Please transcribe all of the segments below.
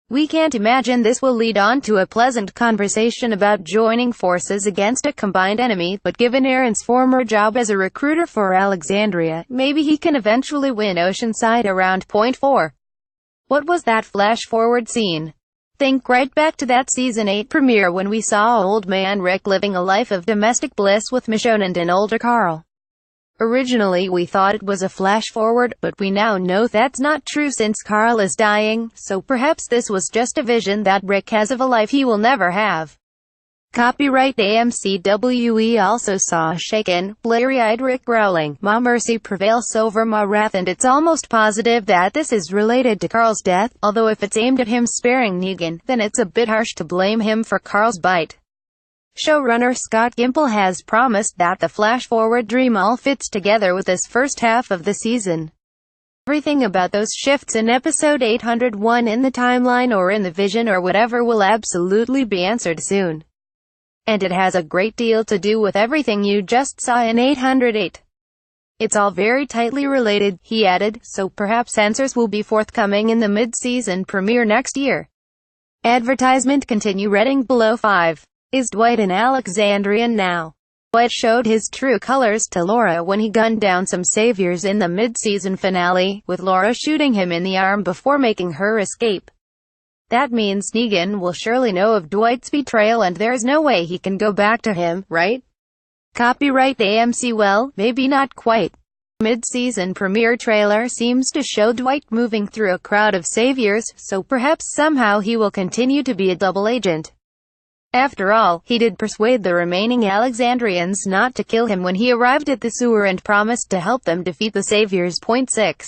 We can't imagine this will lead on to a pleasant conversation about joining forces against a combined enemy, but given Aaron's former job as a recruiter for Alexandria, maybe he can eventually win Oceanside around point 4. What was that flash-forward scene? Think right back to that Season 8 premiere when we saw old man Rick living a life of domestic bliss with Michonne and an older Carl. Originally we thought it was a flash-forward, but we now know that's not true since Carl is dying, so perhaps this was just a vision that Rick has of a life he will never have. Copyright AMC. We also saw a shaken, bleary-eyed Rick growling, "Ma mercy prevails over ma wrath," and it's almost positive that this is related to Carl's death, although if it's aimed at him sparing Negan, then it's a bit harsh to blame him for Carl's bite. Showrunner Scott Gimple has promised that the flash-forward dream all fits together with this first half of the season. Everything about those shifts in episode 801 in the timeline or in the vision or whatever will absolutely be answered soon. And it has a great deal to do with everything you just saw in 808. It's all very tightly related, he added, so perhaps answers will be forthcoming in the mid-season premiere next year. Advertisement continue reading below 5. Is Dwight an Alexandrian now? Dwight showed his true colors to Laura when he gunned down some saviors in the mid-season finale, with Laura shooting him in the arm before making her escape. That means Negan will surely know of Dwight's betrayal and there's no way he can go back to him, right? Copyright AMC. Well, maybe not quite. Mid-season premiere trailer seems to show Dwight moving through a crowd of saviors, so perhaps somehow he will continue to be a double agent. After all, he did persuade the remaining Alexandrians not to kill him when he arrived at the sewer and promised to help them defeat the saviors. Point 6.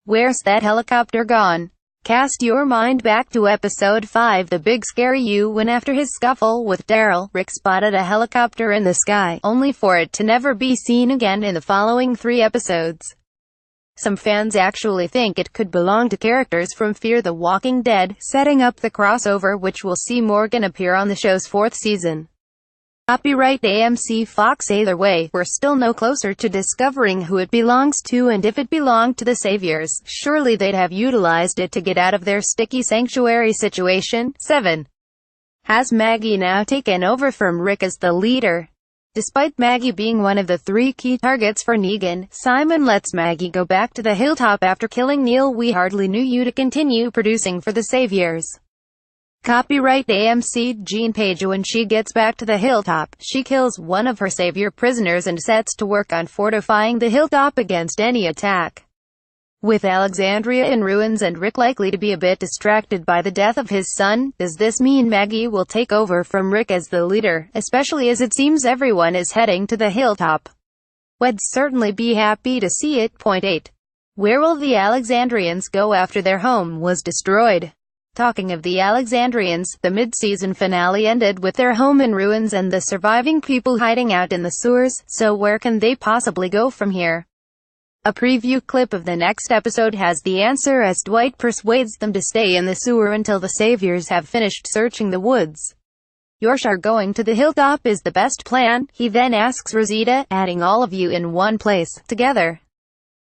Where's that helicopter gone? Cast your mind back to episode 5, The Big Scary You, when after his scuffle with Daryl, Rick spotted a helicopter in the sky, only for it to never be seen again in the following 3 episodes. Some fans actually think it could belong to characters from Fear the Walking Dead, setting up the crossover which will see Morgan appear on the show's 4th season. Copyright AMC. Fox. Either way, we're still no closer to discovering who it belongs to, and if it belonged to the Saviors, surely they'd have utilized it to get out of their sticky sanctuary situation. 7. Has Maggie now taken over from Rick as the leader? Despite Maggie being one of the 3 key targets for Negan, Simon lets Maggie go back to the hilltop after killing Neil. We hardly knew you to continue producing for the Saviors. Copyright AMC. Jean Page. When she gets back to the hilltop, she kills one of her savior prisoners and sets to work on fortifying the hilltop against any attack. With Alexandria in ruins and Rick likely to be a bit distracted by the death of his son, does this mean Maggie will take over from Rick as the leader, especially as it seems everyone is heading to the hilltop? We'd certainly be happy to see it. Point 8. Where will the Alexandrians go after their home was destroyed? Talking of the Alexandrians, the mid-season finale ended with their home in ruins and the surviving people hiding out in the sewers, so where can they possibly go from here? A preview clip of the next episode has the answer as Dwight persuades them to stay in the sewer until the saviors have finished searching the woods. "You're sure going to the hilltop is the best plan?" he then asks Rosita, "adding all of you in one place, together.